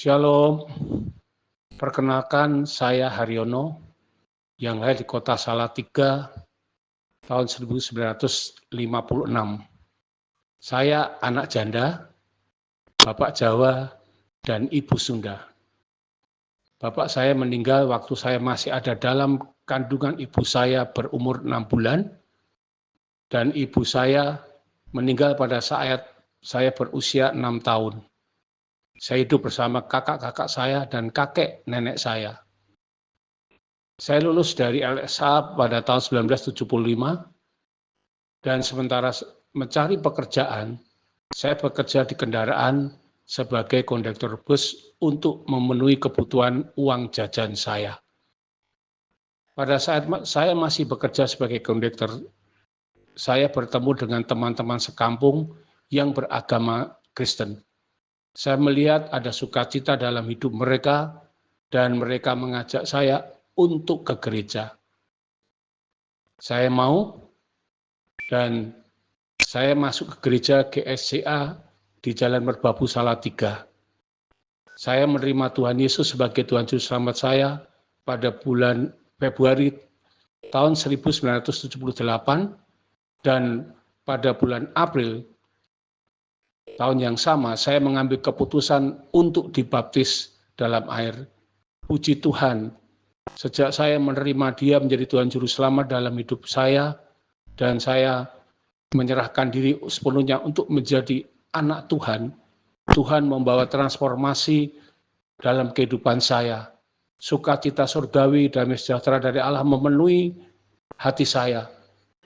Shalom, perkenalkan saya Haryono yang lahir di kota Salatiga tahun 1956. Saya anak janda, bapak Jawa dan ibu Sunda. Bapak saya meninggal waktu saya masih ada dalam kandungan ibu saya berumur 6 bulan dan ibu saya meninggal pada saat saya berusia 6 tahun. Saya hidup bersama kakak-kakak saya dan kakek nenek saya. Saya lulus dari LSA pada tahun 1975 dan sementara mencari pekerjaan, saya bekerja di kendaraan sebagai kondektur bus untuk memenuhi kebutuhan uang jajan saya. Pada saat saya masih bekerja sebagai kondektur, saya bertemu dengan teman-teman sekampung yang beragama Kristen. Saya melihat ada sukacita dalam hidup mereka dan mereka mengajak saya untuk ke gereja. Saya mau dan saya masuk ke gereja GSCA di Jalan Merbabu Salatiga. Saya menerima Tuhan Yesus sebagai Tuhan Juru Selamat saya pada bulan Februari tahun 1978 dan pada bulan April tahun yang sama saya mengambil keputusan untuk dibaptis dalam air. Puji Tuhan, sejak saya menerima Dia menjadi Tuhan Juru Selamat dalam hidup saya dan saya menyerahkan diri sepenuhnya untuk menjadi anak Tuhan, Tuhan membawa transformasi dalam kehidupan saya. Sukacita surgawi, damai sejahtera dari Allah memenuhi hati saya.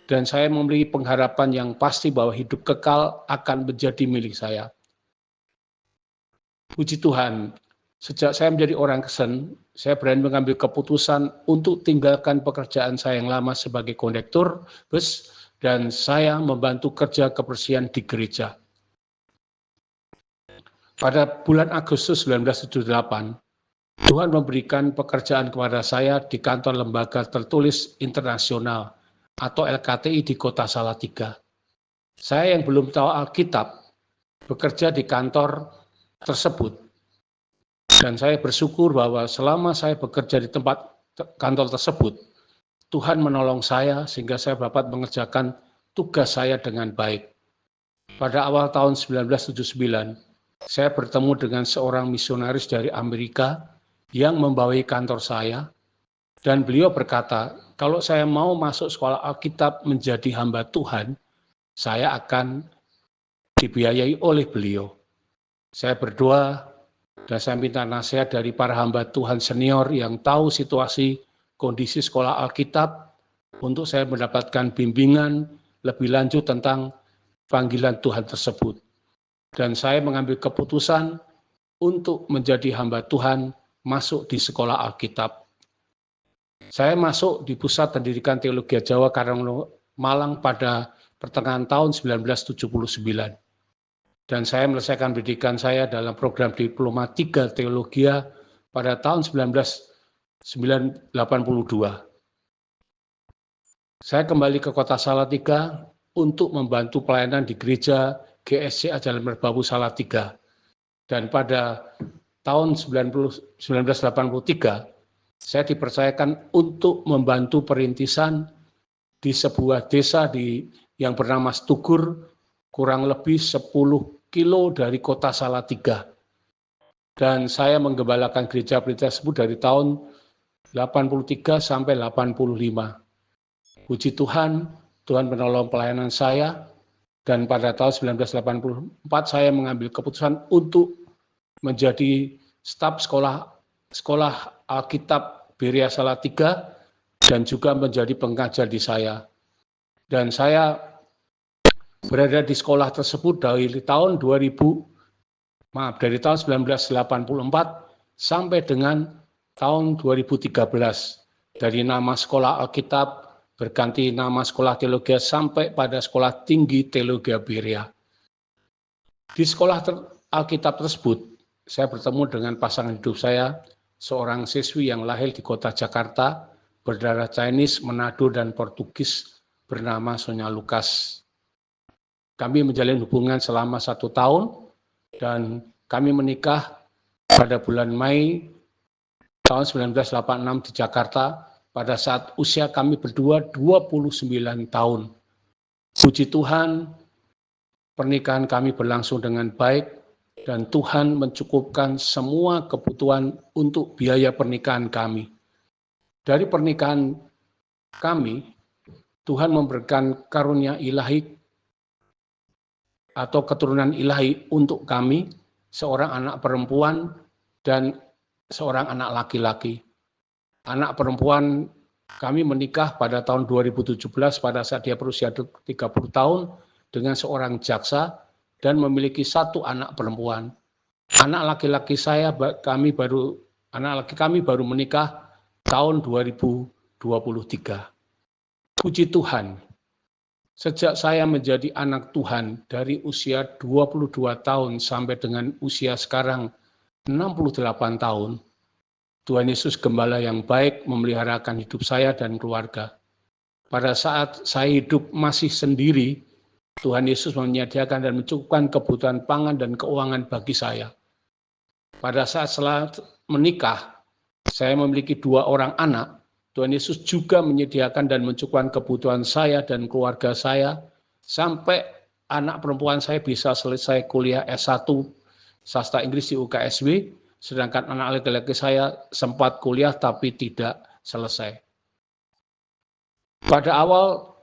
Dan saya memiliki pengharapan yang pasti bahwa hidup kekal akan menjadi milik saya. Puji Tuhan, sejak saya menjadi orang Kristen, saya berani mengambil keputusan untuk tinggalkan pekerjaan saya yang lama sebagai kondektur bus dan saya membantu kerja kebersihan di gereja. Pada bulan Agustus 1978, Tuhan memberikan pekerjaan kepada saya di kantor lembaga tertulis internasional atau LKTI di kota Salatiga. Saya yang belum tahu Alkitab bekerja di kantor tersebut. Dan saya bersyukur bahwa selama saya bekerja di tempat kantor tersebut, Tuhan menolong saya sehingga saya dapat mengerjakan tugas saya dengan baik. Pada awal tahun 1979, saya bertemu dengan seorang misionaris dari Amerika yang membawai kantor saya, dan beliau berkata, kalau saya mau masuk sekolah Alkitab menjadi hamba Tuhan, saya akan dibiayai oleh beliau. Saya berdoa dan saya minta nasihat dari para hamba Tuhan senior yang tahu situasi kondisi sekolah Alkitab untuk saya mendapatkan bimbingan lebih lanjut tentang panggilan Tuhan tersebut. Dan saya mengambil keputusan untuk menjadi hamba Tuhan masuk di sekolah Alkitab. Saya masuk di Pusat Pendidikan Teologi Jawa Malang pada pertengahan tahun 1979. Dan saya menyelesaikan pendidikan saya dalam program Diploma 3 Teologia pada tahun 1982. Saya kembali ke kota Salatiga untuk membantu pelayanan di gereja GSCA Jalan Merbabu Salatiga. Dan pada tahun 1983, saya dipercayakan untuk membantu perintisan di sebuah desa yang bernama Stugur, kurang lebih 10 kilo dari kota Salatiga. Dan saya menggembalakan gereja tersebut dari tahun 83 sampai 85. Puji Tuhan, Tuhan menolong pelayanan saya, dan pada tahun 1984 saya mengambil keputusan untuk menjadi staf sekolah Alkitab Berea Salatiga dan juga menjadi pengajar di saya. Dan saya berada di sekolah tersebut dari tahun 1984 sampai dengan tahun 2013. Dari nama sekolah Alkitab berganti nama sekolah teologi sampai pada sekolah tinggi teologi Berea. Di sekolah Alkitab tersebut, saya bertemu dengan pasangan hidup saya, seorang siswi yang lahir di kota Jakarta, berdarah Chinese, Manado, dan Portugis, bernama Sonia Lukas. Kami menjalin hubungan selama 1 tahun, dan kami menikah pada bulan Mei tahun 1986 di Jakarta pada saat usia kami berdua 29 tahun. Puji Tuhan, pernikahan kami berlangsung dengan baik dan Tuhan mencukupkan semua kebutuhan untuk biaya pernikahan kami. Dari pernikahan kami, Tuhan memberikan karunia ilahi atau keturunan ilahi untuk kami, seorang anak perempuan dan seorang anak laki-laki. Anak perempuan kami menikah pada tahun 2017 pada saat dia berusia 30 tahun dengan seorang jaksa dan memiliki satu anak perempuan. Anak laki-laki kami baru menikah tahun 2023. Puji Tuhan, sejak saya menjadi anak Tuhan dari usia 22 tahun sampai dengan usia sekarang 68 tahun, Tuhan Yesus Gembala yang baik memeliharakan hidup saya dan keluarga. Pada saat saya hidup masih sendiri, Tuhan Yesus menyediakan dan mencukupkan kebutuhan pangan dan keuangan bagi saya. Pada saat setelah menikah, saya memiliki 2 orang anak. Tuhan Yesus juga menyediakan dan mencukupkan kebutuhan saya dan keluarga saya, sampai anak perempuan saya bisa selesai kuliah S1 Sastra Inggris di UKSW, sedangkan anak laki-laki saya sempat kuliah tapi tidak selesai. Pada awal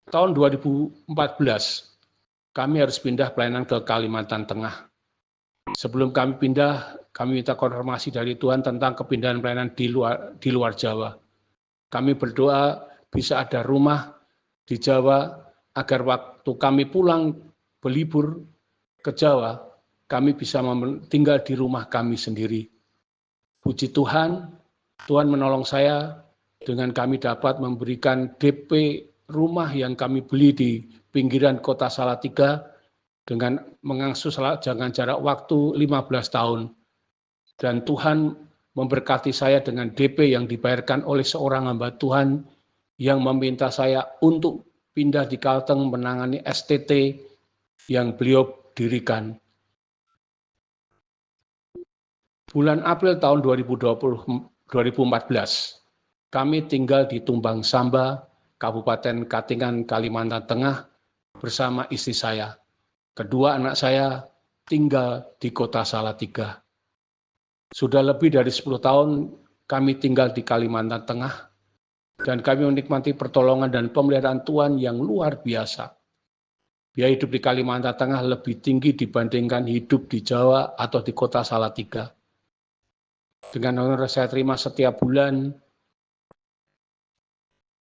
tahun 2014, kami harus pindah pelayanan ke Kalimantan Tengah. Sebelum kami pindah, kami minta konfirmasi dari Tuhan tentang kepindahan pelayanan di luar Jawa. Kami berdoa bisa ada rumah di Jawa agar waktu kami pulang berlibur ke Jawa, kami bisa tinggal di rumah kami sendiri. Puji Tuhan, Tuhan menolong saya dengan kami dapat memberikan DP rumah yang kami beli di pinggiran kota Salatiga dengan mengangsu dengan jarak waktu 15 tahun. Dan Tuhan memberkati saya dengan DP yang dibayarkan oleh seorang hamba Tuhan yang meminta saya untuk pindah di Kalteng menangani STT yang beliau dirikan. Bulan April tahun 2014, kami tinggal di Tumbang Samba, Kabupaten Katingan, Kalimantan Tengah bersama istri saya. Kedua anak saya tinggal di kota Salatiga. Sudah lebih dari 10 tahun kami tinggal di Kalimantan Tengah dan kami menikmati pertolongan dan pemeliharaan Tuhan yang luar biasa. Biaya hidup di Kalimantan Tengah lebih tinggi dibandingkan hidup di Jawa atau di kota Salatiga. Dengan honor saya terima setiap bulan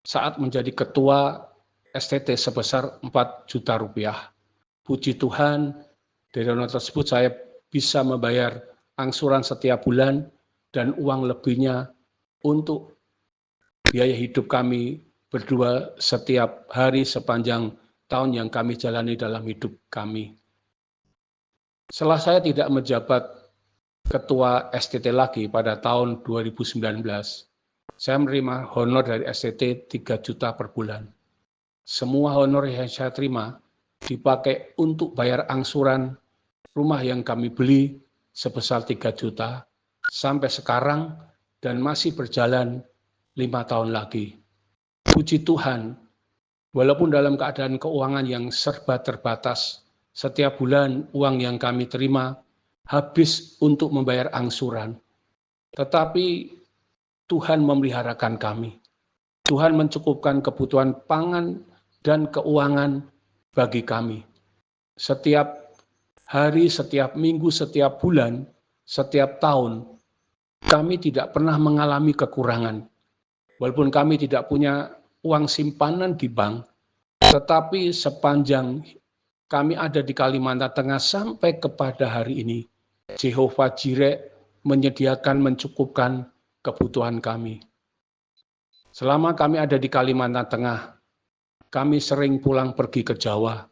saat menjadi ketua STT sebesar 4 juta rupiah. Puji Tuhan, dari honor tersebut saya bisa membayar angsuran setiap bulan dan uang lebihnya untuk biaya hidup kami berdua setiap hari sepanjang tahun yang kami jalani dalam hidup kami. Setelah saya tidak menjabat ketua STT lagi pada tahun 2019, saya menerima honor dari STT 3 juta per bulan. Semua honor yang saya terima dipakai untuk bayar angsuran rumah yang kami beli sebesar 3 juta sampai sekarang dan masih berjalan 5 tahun lagi. Puji Tuhan, walaupun dalam keadaan keuangan yang serba terbatas, setiap bulan uang yang kami terima habis untuk membayar angsuran. Tetapi Tuhan memeliharakan kami. Tuhan mencukupkan kebutuhan pangan dan keuangan bagi kami. Setiap hari, setiap minggu, setiap bulan, setiap tahun, kami tidak pernah mengalami kekurangan. Walaupun kami tidak punya uang simpanan di bank, tetapi sepanjang kami ada di Kalimantan Tengah sampai kepada hari ini, Jehovah Jireh menyediakan, mencukupkan kebutuhan kami. Selama kami ada di Kalimantan Tengah, kami sering pulang pergi ke Jawa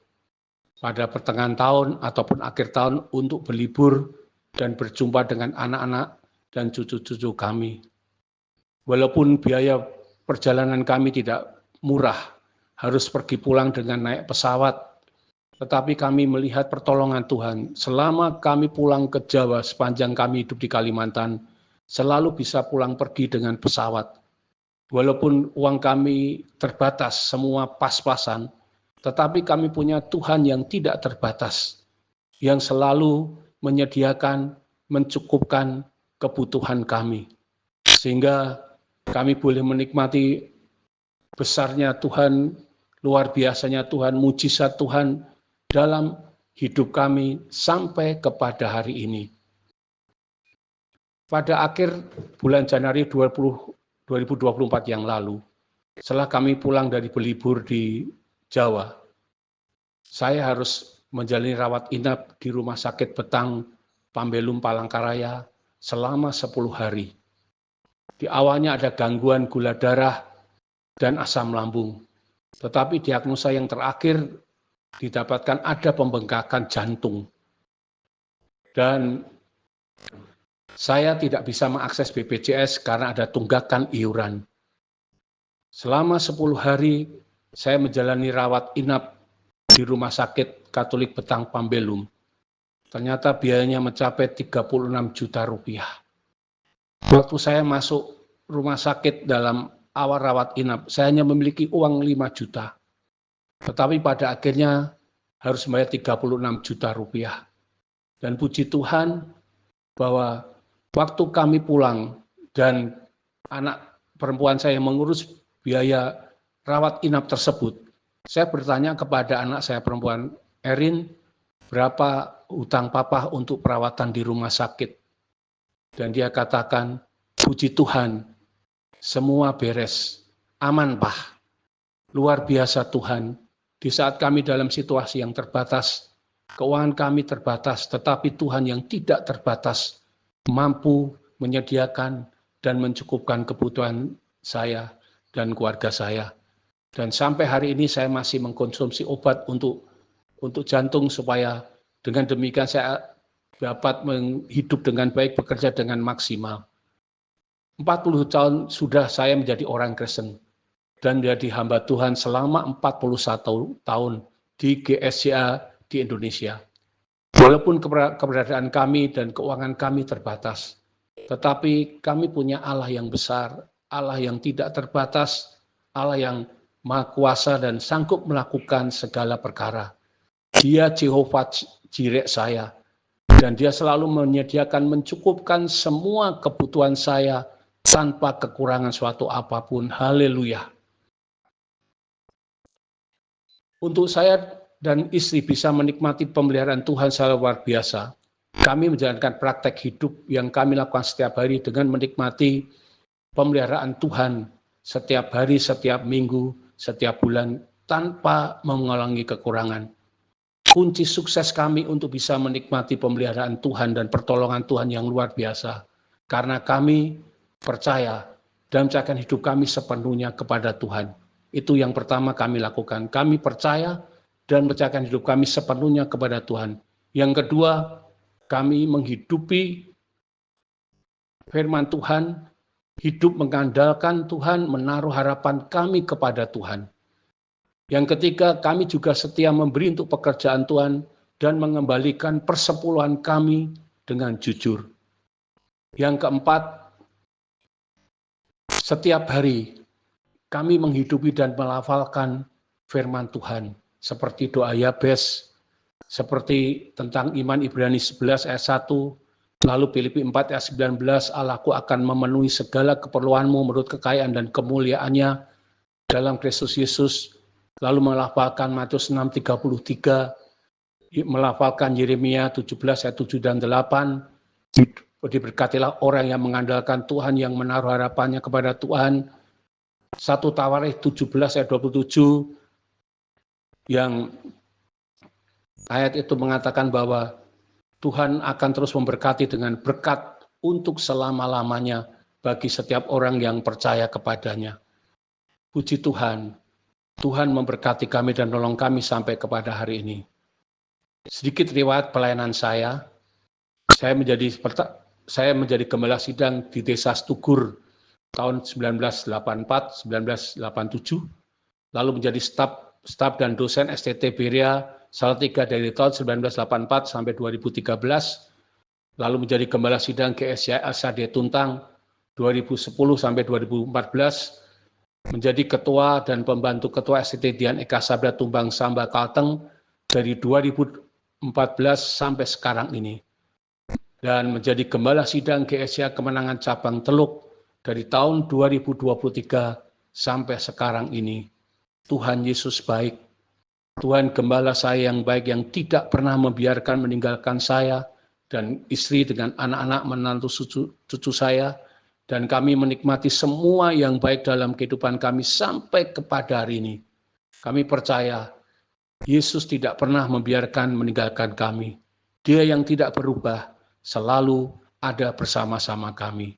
pada pertengahan tahun ataupun akhir tahun untuk berlibur dan berjumpa dengan anak-anak dan cucu-cucu kami. Walaupun biaya perjalanan kami tidak murah, harus pergi pulang dengan naik pesawat tetapi kami melihat pertolongan Tuhan. Selama kami pulang ke Jawa, sepanjang kami hidup di Kalimantan, selalu bisa pulang pergi dengan pesawat. Walaupun uang kami terbatas, semua pas-pasan, tetapi kami punya Tuhan yang tidak terbatas, yang selalu menyediakan, mencukupkan kebutuhan kami. Sehingga kami boleh menikmati besarnya Tuhan, luar biasanya Tuhan, mujizat Tuhan dalam hidup kami sampai kepada hari ini. Pada akhir bulan Januari 2024 yang lalu, setelah kami pulang dari berlibur di Jawa, saya harus menjalani rawat inap di Rumah Sakit Betang Pambelum Palangkaraya selama 10 hari. Di awalnya ada gangguan gula darah dan asam lambung, tetapi diagnosa yang terakhir didapatkan ada pembengkakan jantung. Dan saya tidak bisa mengakses BPJS karena ada tunggakan iuran. Selama 10 hari saya menjalani rawat inap di Rumah Sakit Katolik Betang Pambelum. Ternyata biayanya mencapai 36 juta rupiah. Waktu saya masuk rumah sakit dalam awal rawat inap, saya hanya memiliki uang 5 juta. Tetapi pada akhirnya harus membayar 36 juta rupiah. Dan puji Tuhan bahwa waktu kami pulang dan anak perempuan saya mengurus biaya rawat inap tersebut, saya bertanya kepada anak saya perempuan, Erin, berapa hutang papa untuk perawatan di rumah sakit? Dan dia katakan, puji Tuhan, semua beres, aman Pak. Luar biasa Tuhan, di saat kami dalam situasi yang terbatas, keuangan kami terbatas, tetapi Tuhan yang tidak terbatas mampu menyediakan dan mencukupkan kebutuhan saya dan keluarga saya. Dan sampai hari ini saya masih mengkonsumsi obat untuk jantung supaya dengan demikian saya dapat hidup dengan baik, bekerja dengan maksimal. 40 tahun sudah saya menjadi orang Kristen dan menjadi hamba Tuhan selama 41 tahun di GSCA di Indonesia. Walaupun keberadaan kami dan keuangan kami terbatas, tetapi kami punya Allah yang besar, Allah yang tidak terbatas, Allah yang Maha Kuasa dan sanggup melakukan segala perkara. Dia Jehovah Jireh saya, dan dia selalu menyediakan, mencukupkan semua kebutuhan saya tanpa kekurangan suatu apapun. Haleluya. Untuk saya dan istri bisa menikmati pemeliharaan Tuhan secara luar biasa, kami menjalankan praktek hidup yang kami lakukan setiap hari dengan menikmati pemeliharaan Tuhan setiap hari, setiap minggu, setiap bulan, tanpa mengulangi kekurangan. Kunci sukses kami untuk bisa menikmati pemeliharaan Tuhan dan pertolongan Tuhan yang luar biasa, karena kami percaya dan mencerahkan hidup kami sepenuhnya kepada Tuhan. Itu yang pertama kami lakukan. Kami percaya dan mencerahkan hidup kami sepenuhnya kepada Tuhan. Yang kedua, kami menghidupi firman Tuhan, hidup mengandalkan Tuhan, menaruh harapan kami kepada Tuhan. Yang ketiga, kami juga setia memberi untuk pekerjaan Tuhan dan mengembalikan persepuluhan kami dengan jujur. Yang keempat, setiap hari kami menghidupi dan melafalkan firman Tuhan, seperti doa Yabes, seperti tentang iman Ibrani 11 ayat 1, lalu Filipi 4 ayat 19, Allahku akan memenuhi segala keperluanmu menurut kekayaan dan kemuliaannya dalam Kristus Yesus, lalu melafalkan Matius 6:33, melafalkan Yeremia 17 ayat 7 dan 8, diberkatilah orang yang mengandalkan Tuhan, yang menaruh harapannya kepada Tuhan. 1 Tawarikh 17 ayat 27, yang ayat itu mengatakan bahwa Tuhan akan terus memberkati dengan berkat untuk selama-lamanya bagi setiap orang yang percaya kepadanya. Puji Tuhan, Tuhan memberkati kami dan menolong kami sampai kepada hari ini. Sedikit riwayat pelayanan saya menjadi gembala sidang di Desa Stugur tahun 1984-1987, lalu menjadi staf dan dosen STT Berea Salatiga dari tahun 1984 sampai 2013, lalu menjadi Gembala Sidang GSI LSAD Tuntang 2010 sampai 2014, menjadi Ketua dan Pembantu Ketua STT Dian Eka Sabda Tumbang Samba Kalteng dari 2014 sampai sekarang ini, dan menjadi Gembala Sidang GSI Kemenangan Cabang Teluk dari tahun 2023 sampai sekarang ini. Tuhan Yesus baik. Tuhan Gembala saya yang baik, yang tidak pernah membiarkan meninggalkan saya dan istri dengan anak-anak menantu cucu saya, dan kami menikmati semua yang baik dalam kehidupan kami sampai kepada hari ini. Kami percaya Yesus tidak pernah membiarkan meninggalkan kami. Dia yang tidak berubah selalu ada bersama-sama kami.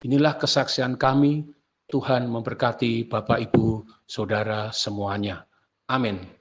Inilah kesaksian kami. Tuhan memberkati Bapak, Ibu, Saudara semuanya. Amin.